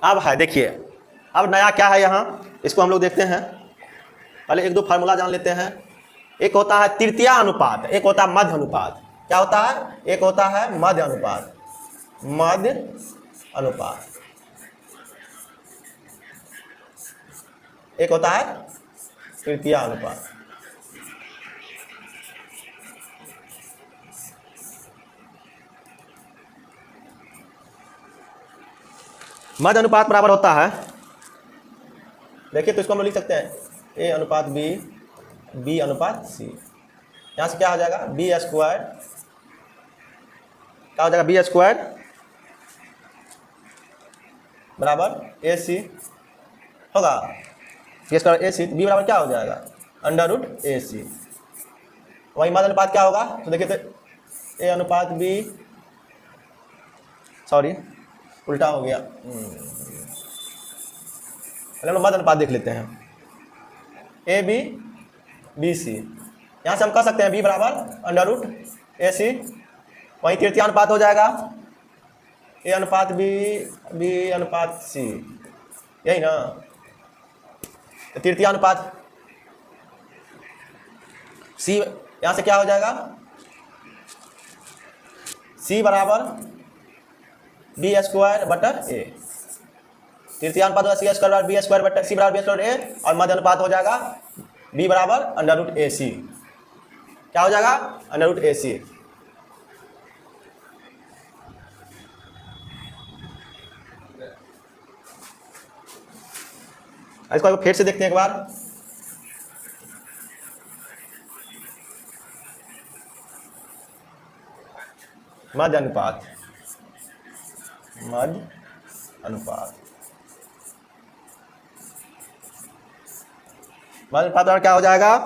अब है देखिए, अब नया क्या है यहाँ, इसको हम लोग देखते हैं। पहले एक दो फार्मूला जान लेते हैं। एक होता है तृतीया अनुपात, एक होता है मध्य अनुपात। क्या होता है? एक होता है मध्य अनुपात, मध्य अनुपात। एक होता है तृतीया अनुपात। मध्य अनुपात बराबर होता है, देखिए तो इसको हम लोग लिख सकते हैं ए अनुपात बी, बी अनुपात सी। यहाँ से क्या हो जाएगा? बी स्क्वायर, क्या हो जाएगा? बी स्क्वायर बराबर ए सी होगा, बी स्क्वायर ए सी। बी बराबर क्या हो जाएगा? अंडर रूट ए सी। वही मध्य अनुपात क्या होगा? तो देखिए तो ए अनुपात बी, सॉरी उल्टा हो गया, पहले हम लोग मध्य अनुपात देख लेते हैं। ए बी बी सी, यहाँ से हम कह सकते हैं बी बराबर अंडर रूट ए सी। वहीं तृतीय अनुपात हो जाएगा ए अनुपात बी, बी अनुपात सी, यही ना। तृतीय अनुपात सी, यहाँ से क्या हो जाएगा? सी बराबर बी स्क्वायर बटर ए। तृतीय अनुपात होगा सी स्क्वायर बराबर बी स्क्वायर बटर सी बराबर बी स्क्वायर ए, और मध्य अनुपात हो जाएगा बी बराबर अंडर रूट ए सी। क्या हो जाएगा? अंडर रूट ए सी। इसको फिर से देखते हैं एक बार। मध्य अनुपात, मध्य अनुपात, मध्य अनुपात और क्या हो जाएगा?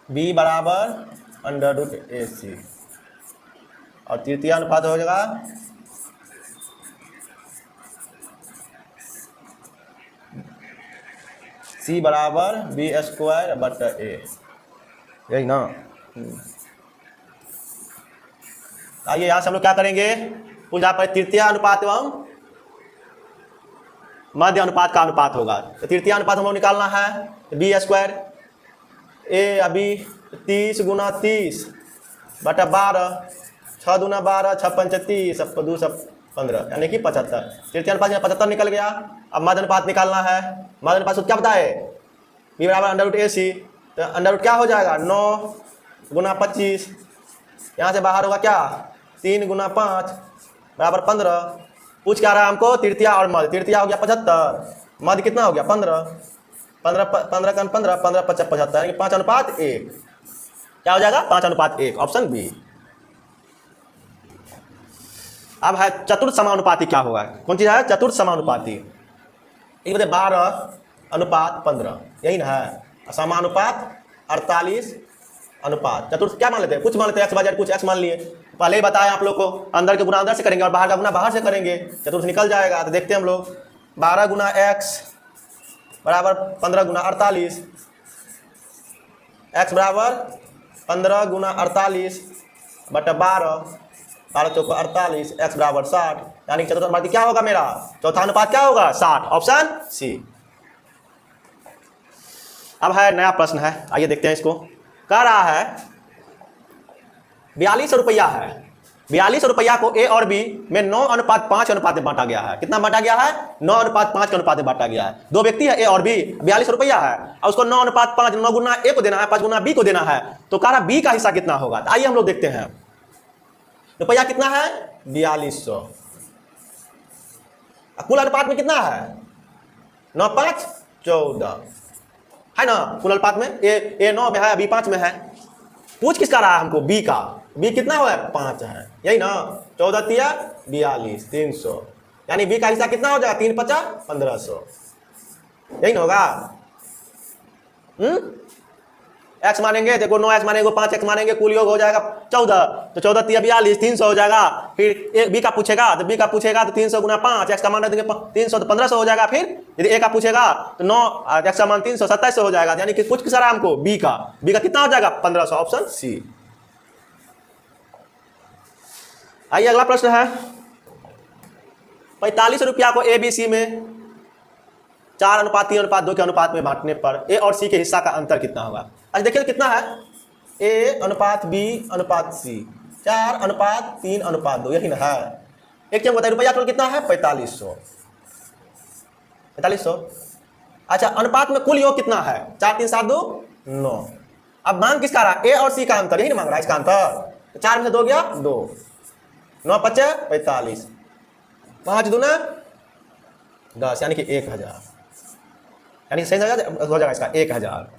बी बराबर अंडर रूट ए सी, और तृतीय अनुपात हो जाएगा सी बराबर बी स्क्वायर बटर ए, यही ना। आइए यहाँ से हम लोग क्या करेंगे? कुल जहाँ पर तृतीय अनुपात एवं मध्य अनुपात का अनुपात होगा, तो तृतीय अनुपात हम लोग निकालना है बी स्क्वायर ए, अभी 30 गुना 30 बटा 12, 6 दूना 12, 6 पंच 30, 2 15, यानी कि 75। तृतीय अनुपात 75 निकल गया। अब मध्य अनुपात निकालना है। मध्य अनुपात क्या बताए? बी बराबर अंडर रूट ए सी, तो अंडर रूट क्या हो जाएगा? 9 गुना 25, यहाँ से बाहर होगा क्या? 3 गुना 5 बराबर 15। पूछ क्या रहा है हमको? तृतीया और मध्य। तृतीया हो गया 75, मध्य कितना हो गया? 15, 15 15 का 15, 15 50 75, यानी 5 अनुपात 1। क्या हो जाएगा? 5 अनुपात 1, ऑप्शन बी। अब है चतुर्थ समानुपाती। क्या होगा? कौन चीज है? चतुर्थ समानुपाती। एक बता 12 अनुपात 15, यही ना है। समानुपात 48 अनुपात चतुर्थ क्या मान लेते हैं? कुछ मान लेते हैं, एक्स बाई जेड, कुछ एक्स मान लिए। पहले ही बताया आप लोग को, अंदर के गुना अंदर से करेंगे और बाहर का गुना बाहर से करेंगे, चतुर्थ निकल जाएगा। तो देखते हैं हम लोग, 12 गुना एक्स बराबर 15 गुना 48, एक्स बराबर 15 गुना 48 बटा 12, 12 चौको 48, एक्स बराबर 60, यानी चतुर्थ अनुपात क्या होगा मेरा? चौथा अनुपात क्या होगा? 60, ऑप्शन सी। अब है नया प्रश्न है, आइए देखते हैं इसको। कह रहा है 42 रुपया है, 42 रुपया को ए और बी में 9 अनुपात 5 अनुपात में बांटा गया है। कितना बांटा गया है? 9 अनुपात 5 के अनुपात में बांटा गया है। दो व्यक्ति है ए और बी, 42 रुपया है और उसको 9 अनुपात 5, 9 गुना ए को देना है, 5 गुना बी को देना है। तो कह रहा बी का हिस्सा कितना होगा? तो आइए हम लोग देखते हैं। रुपया कितना है? 4200। कुल अनुपात में कितना है? 9 5 14 है ना। कुल अनुपात में ए 9 में है, बी 5 में है। पूछ किसका रहा है हमको? बी का। बी कितना हुआ? 5 है, यही ना। 14 तिया 42, 300, यानी बी का हिस्सा कितना हो जाएगा? 3 50 1500, यही ना होगा। एक्स मानेंगे, देखो 9 एक्स मानेंगे, 5 एक्स मानेंगे, कुल योग हो जाएगा 14। तो 14 तिया 42, 300 हो जाएगा। फिर ए बी का पूछेगा, तो बी का पूछेगा तो 300 गुना 5, एक्स का मान देंगे 300 तो 1500 हो जाएगा। फिर यदि ए का पूछेगा तो 9 एक्स का मान 300 2700 हो जाएगा। यानी कि पूछ किस रहा है हमको? बी का। बी का कितना हो जाएगा? 1500, ऑप्शन सी। आइए अगला प्रश्न है 45 रुपया को ABC में 4:3:2 के अनुपात में बांटने पर ए और सी के हिस्सा का अंतर कितना होगा। अच्छा देखिए कितना है, A/B/C 4:3:2 यही ना है। एक चीज बताइए रुपया टोटल कितना है 4500। अच्छा अनुपात में कुल योग कितना है 4 3 7 2 9। अब मांग किसका रहा, ए और सी का अंतर, यही ना मांग रहा है इसका अंतर। 4 में से 2 गया 2, 9 5 45, 5 दूना 10 यानी कि 1000, यानी सही हो जाएगा इसका 1000।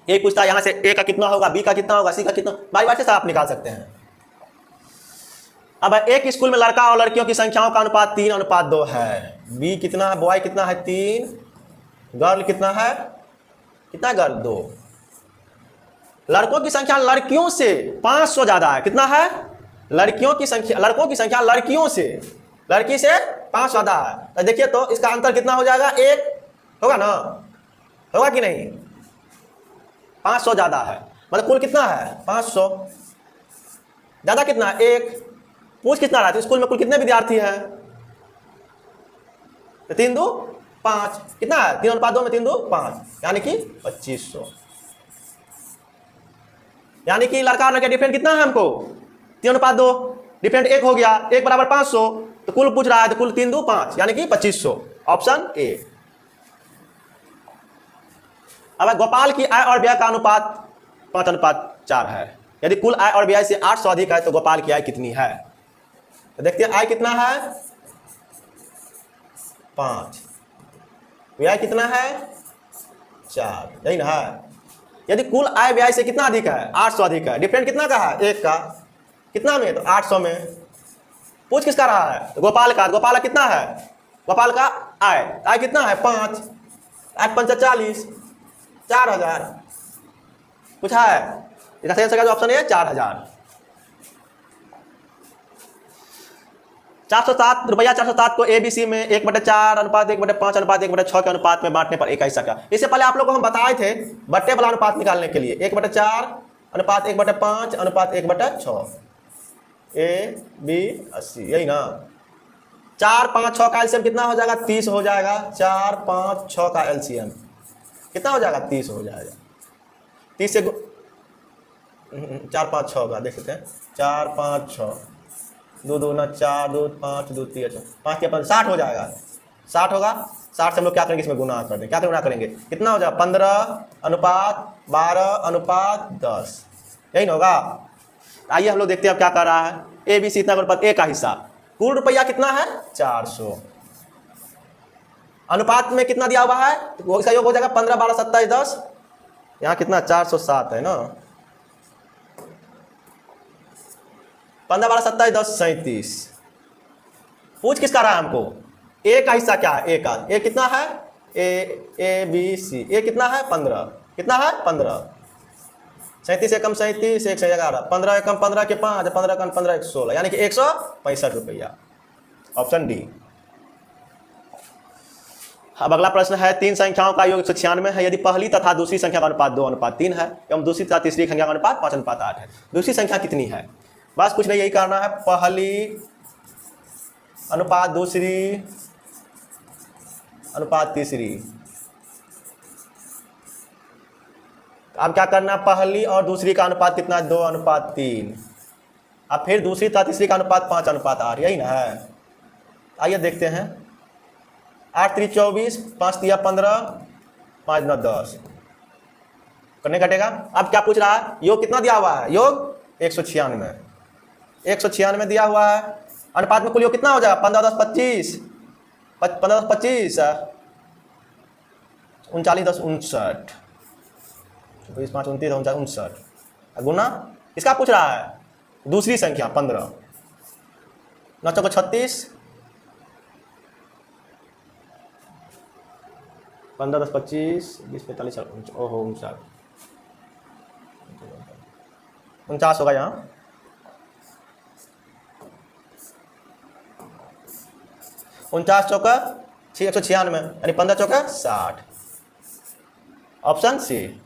ए पूछता है यहाँ से ए का कितना होगा, बी का कितना होगा, सी का कितना, बाई बाई से आप निकाल सकते हैं। अब एक स्कूल में लड़का और लड़कियों की संख्याओं का अनुपात 3:2 है। बी कितना है, बॉय कितना है 3, गर्ल कितना है, कितना गर्ल 2। लड़कों की संख्या लड़कियों से 500 ज्यादा है, कितना है, लड़कियों की संख्या लड़कियों से, लड़की से 500 ज्यादा है। तो देखिए तो इसका अंतर कितना हो जाएगा, 1 होगा ना, होगा कि नहीं, 500 ज्यादा है, मतलब कुल कितना है 500, ज्यादा कितना है 1। पूछ कितना रहा है, तो स्कूल में कुल कितने विद्यार्थी हैं, 3 2 5, कितना है 3:2 में 3 2 5, यानी कि 2500। यानी कि लड़का और लड़का डिफरेंट कितना है हमको 3:2, डिफरेंट 1 हो गया, 1 बराबर 500, तो कुल पूछ रहा है, तो कुल 3 2 5 यानी कि 2500, ऑप्शन ए। अब गोपाल की आय और व्यय का अनुपात 5:4 है। यदि कुल आय और व्यय से 800 अधिक है तो गोपाल की आय कितनी है। तो देखते हैं आय कितना है 5, व्यय कितना है 4, यही ना है। यदि कुल आय व्यय से कितना अधिक है 800 अधिक है, डिफरेंट कितना का है 1 का, कितना में, तो 800 में। पूछ किसका रहा है, तो गोपाल का, गोपाल का कितना है, गोपाल का आय कितना है 5, 8 5 40, 4000 पूछा है। इसका सही आंसर का जो ऑप्शन है 4000। 407 रुपया 407 को ABC में 1/4 अनुपात 1/5 अनुपात 1/6 के अनुपात में बांटने पर एक ऐसा क्या। इससे पहले आप लोग को हम बताए थे बट्टे वाला अनुपात निकालने के लिए 1/4 अनुपात 1/5 अनुपात 1/6, ABC यही ना। 4 5 6 का एलसीएम कितना हो जाएगा 30 हो जाएगा। 4 5 6 का एलसीएम कितना हो जाएगा 30 हो जाएगा। 30 से 4 5 6 का देख सकते हैं, 4 5 6 2 2 ना 4 2 5 2 3 5 के 60 हो जाएगा। 60 होगा, 60 से हम लोग क्या करेंगे, इसमें गुना कर देंगे। क्या गुना करेंगे, कितना हो जाएगा 15:12:10, यही ना होगा। आइए हम लोग देखते हैं अब क्या कर रहा है। ABC इतना अनुपात ए का हिस्सा, कुल रुपया कितना है 400, अनुपात में कितना दिया हुआ है, तो इसका योग हो जाएगा 15 12 27 10, यहाँ कितना 407 है ना, 15 12 27 10 37। पूछ किसका रहा है हमको, ए का हिस्सा क्या है, ए का, ए कितना है ABC, ए कितना है 15, कितना है 15, 37 एकम 37 1 11, 15 एकम 15 के 5, 15 एकम 15 1 16, यानी कि 165 रुपया, ऑप्शन डी। अब अगला प्रश्न है, 3 संख्याओं का योग 196 है। यदि पहली तथा दूसरी संख्या का अनुपात 2:3 है एवं दूसरी तथा तीसरी संख्या का अनुपात 5:8 है, दूसरी संख्या कितनी है। बस कुछ नहीं, यही करना है, पहली अनुपात दूसरी अनुपात तीसरी। अब क्या करना, पहली और दूसरी का अनुपात कितना 2:3, अब फिर दूसरी तथा तीसरी का अनुपात 5:8, यही ना है। आइए देखते हैं, 8 3 24, 5 3 15, 5 9 10, करने कटेगा। अब क्या पूछ रहा है, योग कितना दिया हुआ है, योग 196, 196 दिया हुआ है। अनुपात में कुल योग कितना हो जाएगा 15 10 25, 15 10 25, 39 10 59, 25 5 29 59, गुना इसका पूछ रहा है दूसरी संख्या 15, 9 चौको 36, 15 10 25 20 45 ओहो 49 होगा यहाँ, 49 चौका 196, यानी 15 चौका 60, ऑप्शन सी।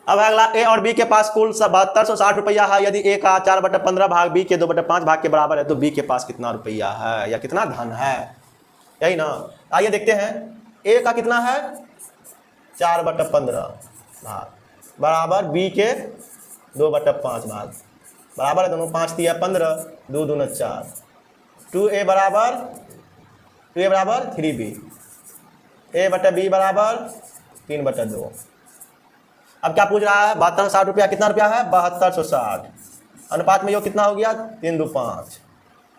अब अगला ए और बी के पास कुल 7260 रुपया है। यदि ए का 4/15 भाग बी के 2/5 भाग के बराबर है तो बी के पास कितना रुपया है या कितना धन है, यही ना। आइए देखते हैं, ए का कितना है 4/15 भाग बराबर बी के 2/5 भाग बराबर है दोनों, 5 तिया 15, 2 दूना 4, 2a बराबर 3b, a/b बराबर 3/2। अब क्या पूछ रहा है 7260 रुपया, कितना रुपया है 7260, अनुपात में यो कितना हो गया 3-2-5,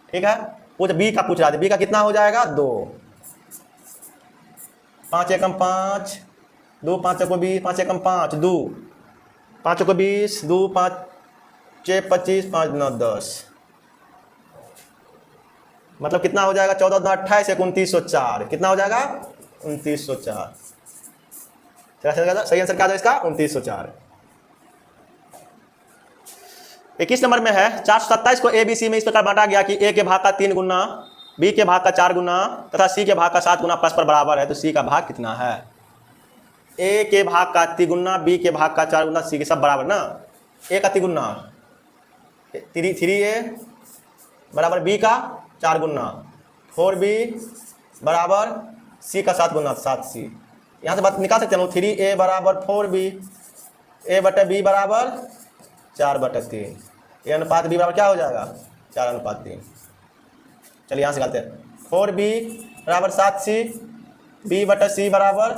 ठीक है। पूछ बी का पूछ रहा है, बी का कितना हो जाएगा 2, 5 एकम 5, 2 5 को 20, 5 एकम 5, 2 5 को 20, 2 5 6 25, 5 9 10, मतलब कितना हो जाएगा 14 2 28, 2904, कितना हो जाएगा 2904। सही आंसर क्या था इसका 2904। 21 नंबर में है 427 को ए बी सी में इस प्रकार बांटा गया कि ए के भाग का 3 गुना, बी के भाग का 4 गुना तथा सी के भाग का 7 गुना परस्पर बराबर है, तो सी का भाग कितना है। ए के भाग का 3 गुना, बी के भाग का 4 गुना, सी के सब बराबर ना। ए का 3 गुना 3a बराबर बी का 4 गुना 4b बराबर सी का 7 गुना 7c। यहाँ से बात निकाल सकते हैं 3a बराबर 4b, a/b बराबर 4/3, ए अनुपात b बराबर क्या हो जाएगा 4:3। चलिए यहाँ से निकालते हैं 4b बराबर 7c, b/c बराबर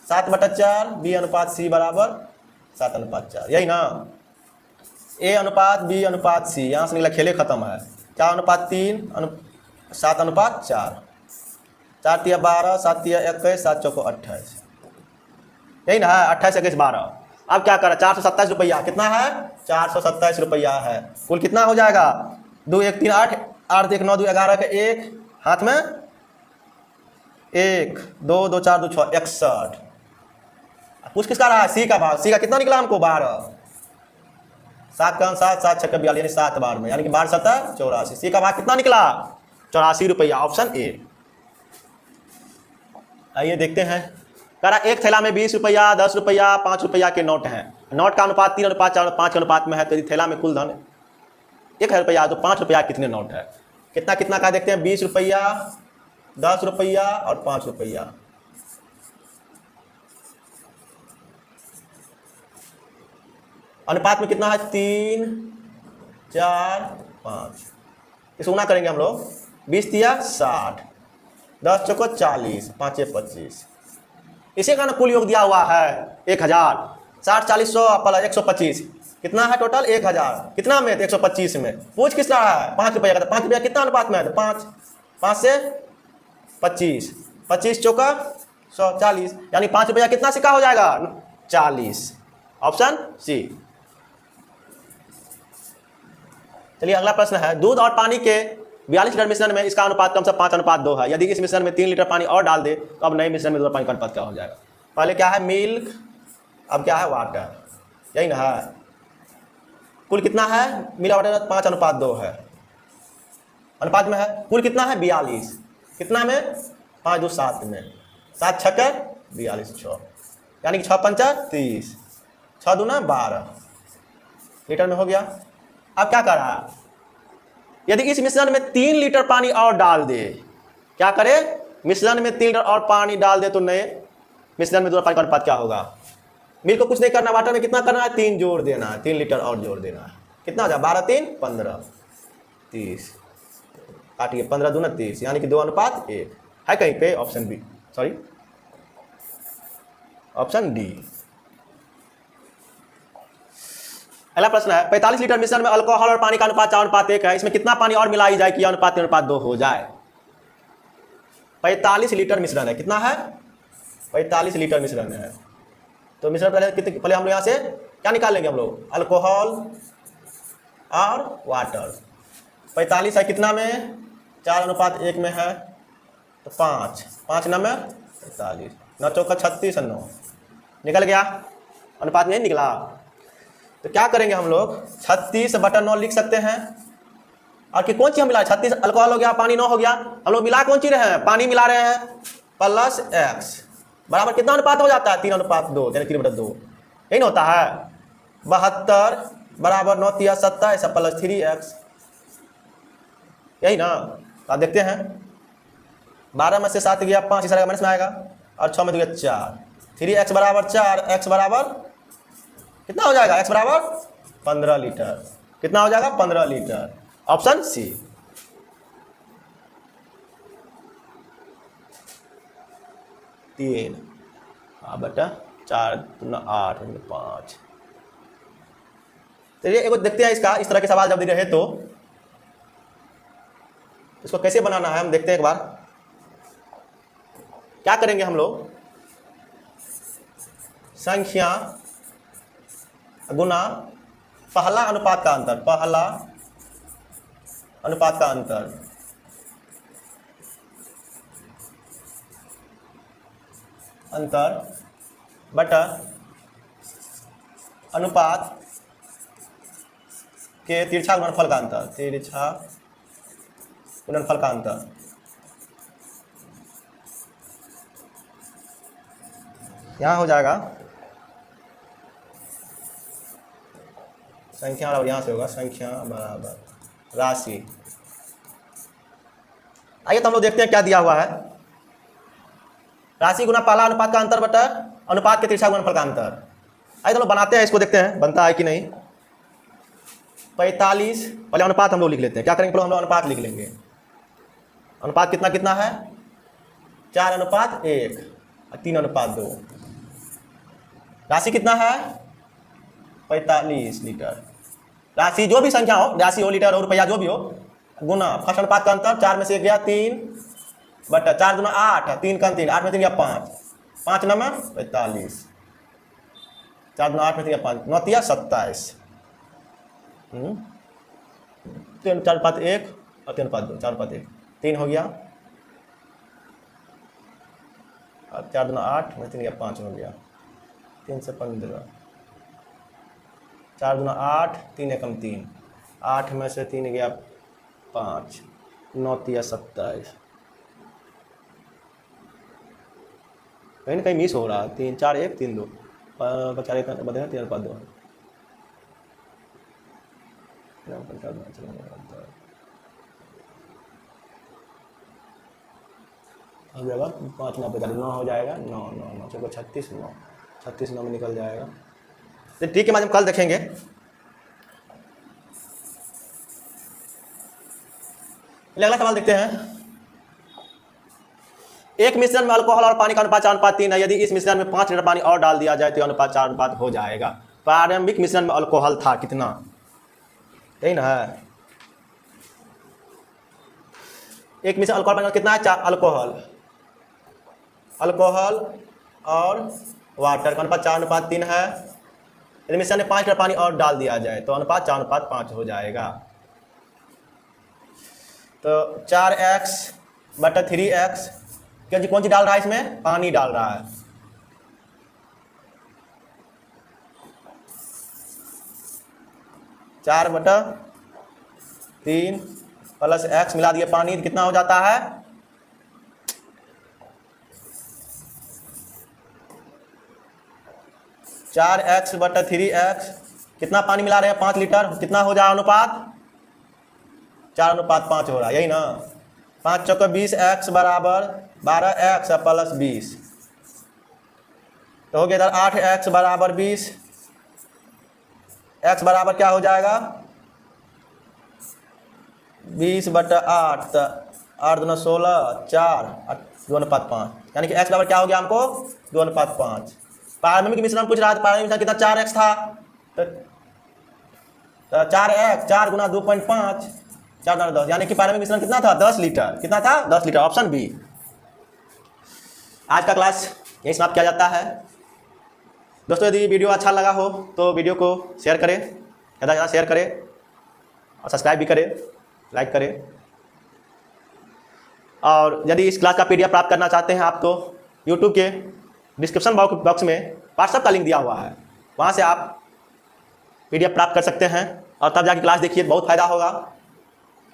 7/4, b अनुपात c बराबर 7:4, यही ना। a अनुपात b अनुपात c, यहाँ से निकला खेले खत्म है। 4:3 7:4, 4 तिया 12, 7 तिया 21, 7 चौको 28, यही ना है 28 21 12। अब क्या करें 427 रुपया, कितना है 427 रुपया है। कुल कितना हो जाएगा 2 1 3 8, 8 1 9 2 11 के 1 हाथ में 1 2 2 4 2 6 61। पूछ किसका रहा है सी का भाग, सी का कितना निकला हमको 12, 7 का 7 7 6 42 यानी 7 बार में, यानी कि 12 7 84। सी का भाग कितना निकला 84 रुपया, ऑप्शन ए। आइए देखते हैं, कह रहा एक थैला में 20 रुपया 10 रुपया 5 रुपया के नोट हैं। नोट का अनुपात 3:4:5 के अनुपात में है, तो यदि थैला में कुल धन 1 रुपया तो 5 रुपया कितने नोट है। कितना कितना का देखते हैं 20 रुपया 10 रुपया और 5 रुपया। अनुपात में कितना है 3 4 5, इसे गुना करेंगे हम लोग 20 तिया 60, 10 चौको 40, 5 25, इसी का ना कुल योग दिया हुआ है 1000। 60 40 100 प्लस 125 कितना है टोटल 1000, कितना में 125 में। पूछ किस रहा है 5 रुपया का, तो 5 रुपया कितना अनुपात में है तो 5 5 से 25, 25 चौका 100 40, यानी 5 रुपया कितना सिक्का हो जाएगा 40, ऑप्शन सी। चलिए अगला प्रश्न है, दूध और पानी के 42 लीटर मिश्रण में इसका अनुपात कम से 5:2 है। यदि इस मिश्रण में 3 लीटर पानी और डाल दे तो अब नए मिश्रण में दूध और पानी का अनुपात क्या हो जाएगा। पहले क्या है मिल्क, अब क्या है वाटर, यही ना है। कुल कितना है मिला वाटर 5:2 है, अनुपात में है। कुल कितना है 42, कितना में 5 2 7 में, 7 6 42 6, यानी कि 6 5 30, 6 दूना 12 लीटर में हो गया। अब क्या कर रहा है, यदि इस मिश्रण में 3 लीटर पानी और डाल दे, क्या करे मिश्रण में 3 लीटर और पानी डाल दे तो नए मिश्रण में दूध और पानी का अनुपात क्या होगा। मिल्क को कुछ नहीं करना, वाटर में कितना करना है 3 जोड़ देना है, 3 लीटर और जोड़ देना है। कितना हो जाए 12 3 15 30, काटिए 15 दूना 30, यानी कि 2:1 है कहीं पे, option B, sorry option D. अगला प्रश्न है 45 लीटर मिश्रण में अल्कोहल और पानी का अनुपात 4:1 है। इसमें कितना पानी और मिलाई जाए कि यह अनुपात 3:2 हो जाए। 45 लीटर मिश्रण है, कितना है 45 लीटर मिश्रण है। तो मिश्रण पहले हम लोग यहाँ से क्या निकाल लेंगे हम लोग, अल्कोहल और वाटर। 45 है कितना में 4:1 में है, तो 5 5 9 में 45, 9 चौका 36 9 निकल गया, अनुपात नहीं निकला। तो क्या करेंगे हम लोग 36/9 लिख सकते हैं। और कि कौन चीज हम मिला 36 अल्कोहल हो गया, पानी 9 हो गया, हम लोग मिला कौन चीज रहे हैं पानी मिला रहे हैं, प्लस x बराबर कितना अनुपात हो जाता है 3:2, यानी 3/2। यही ना होता है। 72 बराबर 9 तिया 27 प्लस 3x, यही ना। आप देखते हैं 12 में से 7 गया 5, इस तरह माइनस में आएगा, और 6 में 2 गया 4, 3x बराबर 4, x बराबर कितना हो जाएगा, x बराबर 15 लीटर। कितना हो जाएगा, 15 लीटर। Option C. तीन बटा 4 दूना 8 5। चलिए एक देखते हैं इसका, इस तरह के सवाल जब दे रहे तो इसको कैसे बनाना है हम देखते हैं एक बार। क्या करेंगे हम लोग, संख्या गुना पहला अनुपात का अंतर, पहला अनुपात का अंतर, अंतर बटा अनुपात के तिरछा गुणनफल का अंतर, तिरछा गुणनफल का अंतर। यहाँ हो जाएगा संख्या बराबर, यहाँ से होगा संख्या बराबर राशि। आइए तो हम लोग देखते हैं क्या दिया हुआ है। राशि गुना पहला अनुपात का अंतर बटा अनुपात के तिरछा गुणनफल का अंतर। आइए तो हम लोग बनाते हैं, इसको देखते हैं बनता है कि नहीं। 45 पहले अनुपात हम लोग लिख लेते हैं। क्या करेंगे, पहले हम लोग अनुपात लिख लेंगे। अनुपात कितना कितना है, 4:1 और 3:2। राशि कितना है, 45 लीटर। राशि जो भी संख्या हो, राशि हो, लीटर हो, रुपया जो भी हो, गुना फर्स्ट अनुपात का अंतर 4 में से 1 गया 3 बटा 4 दूना 8, 3 का 3, 8 में 3 गया 5, 5 9 45, 4 दूना 8 में 3 गया 5, 9 तिया 27, 3:1 और 3:2, 4:1, 3 हो गया, और 4 दूना 8 में 3 गया 5 हो गया, 3 से 15, 4 दूना 8, 3 एकम 3, 8 में से 3 गया 5, 9 तिया 27। कहीं ना कहीं मिस हो रहा है, 3 4 1 3 2 4 1 बदले 3 5 2 हो जाएगा 5 9 45 9 हो जाएगा, 9 9 9 चलो 36 9 36 9 में निकल जाएगा। तो ठीक है, माध्यम कल देखेंगे। अगला सवाल देखते हैं। एक मिश्रण में अल्कोहल और पानी का अनुपात 4:3 है। यदि इस मिश्रण में 5 लीटर पानी और डाल दिया जाए तो अनुपात 4 हो जाएगा। प्रारंभिक मिश्रण में अल्कोहल था कितना, यही ना है। एक मिश्रण अल्कोहल पानी कितना है, 4। अल्कोहल और वाटर का अनुपात 4:3 है। यदि मिश्रण में 5 लीटर पानी और डाल दिया जाए तो अनुपात 4:5 हो जाएगा। तो 4x बटा 3x, क्योंकि कौन सी डाल रहा है इसमें, पानी डाल रहा है। चार बटा 3 प्लस x मिला दिए पानी, कितना हो जाता है, 4x बटा 3x। कितना पानी मिला रहे हैं, 5 लीटर। कितना हो जाए अनुपात, 4:5 हो रहा है, यही ना। 5 चौका 20, x बराबर 12x प्लस 20, तो हो गया इधर 8x बराबर 20। x बराबर क्या हो जाएगा, 20 बटा 8, तो 8 दूना 16, 4 2:5, यानी कि x बराबर क्या हो गया हमको, 2:5। प्रारंभिक मिश्रण पूछ रहा था, प्रारंभिक मिश्रण कितना, 4x था, तो 4x 4 गुना 2.5, 4 गुना 10, यानी कि प्रारंभिक मिश्रण कितना था, 10 लीटर। कितना था, 10 लीटर। Option B. आज का क्लास यही समाप्त किया जाता है। दोस्तों यदि वीडियो अच्छा लगा हो तो वीडियो को शेयर करें, ज़्यादा से ज़्यादा शेयर करें, और सब्सक्राइब भी करें, लाइक करें। और यदि इस क्लास का PDF प्राप्त करना चाहते हैं आप, तो यूट्यूब के डिस्क्रिप्शन बॉक्स में व्हाट्सएप का लिंक दिया हुआ है, वहाँ से आप PDF प्राप्त कर सकते हैं और तब जाके क्लास देखिए, बहुत फ़ायदा होगा।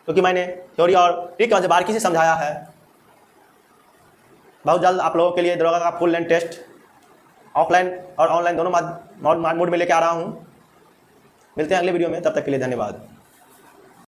क्योंकि मैंने थ्योरी और ट्रिक और बारीकी से समझाया है। बहुत जल्द आप लोगों के लिए दरोगा का फुल लेंथ टेस्ट ऑफलाइन और ऑनलाइन दोनों मोड में लेके आ रहा हूँ। मिलते हैं अगले वीडियो में, तब तक के लिए धन्यवाद।